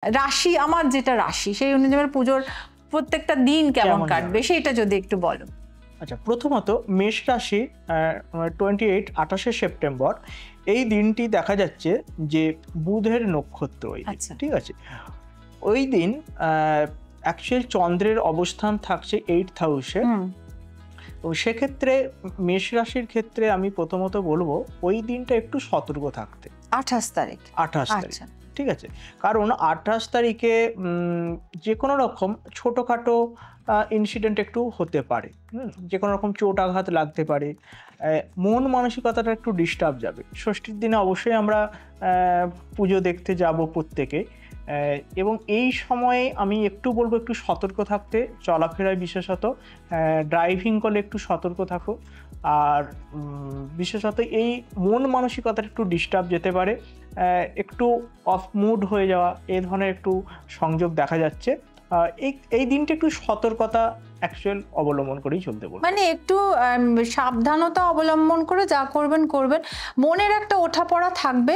রাশি, আমার যেটা রাশি সেই অনুযায়ী পুজোর প্রত্যেকটা দিন কেমন কাটবে সেটা যদি একটু বলো। আচ্ছা, প্রথমত মেষ রাশি 28 সেপ্টেম্বর এই দিনটি দেখা যাচ্ছে যে বুধের নক্ষত্র, ঠিক আছে। ওই দিন অ্যাকচুয়াল চন্দ্রের অবস্থান থাকছে 8th হাউসে। তো সেক্ষেত্রে মেষ রাশির ক্ষেত্রে আমি প্রথমত বলবো ওই দিনটা একটু সতর্ক থাকতে। 28 তারিখ, ঠিক আছে। কারণ 28 তারিখে যে কোনো রকম ছোটোখাটো ইনসিডেন্ট একটু হতে পারে, যে কোনো রকম চোট আঘাত লাগতে পারে, মন মানসিকতাটা একটু ডিস্টার্ব যাবে। ষষ্ঠীর দিনে অবশ্যই আমরা পুজো দেখতে যাব প্রত্যেকে, এবং এই সময়ে আমি একটু বলবো একটু সতর্ক থাকতে, চলাফেরায় বিশেষত ড্রাইভিং করলে একটু সতর্ক থাকো। আর বিশেষত এই মন মানসিকতাটা একটু ডিস্টার্ব যেতে পারে, একটু অফ মুড হয়ে যাওয়া, এই ধরনের একটু সংযোগ দেখা যাচ্ছে। এই দিনটা একটু সতর্কতা অ্যাকচুয়াল অবলম্বন করেই চলতে বলবো, মানে একটু সাবধানতা অবলম্বন করে যা করবেন করবেন। মনের একটা ওঠাপড়া থাকবে,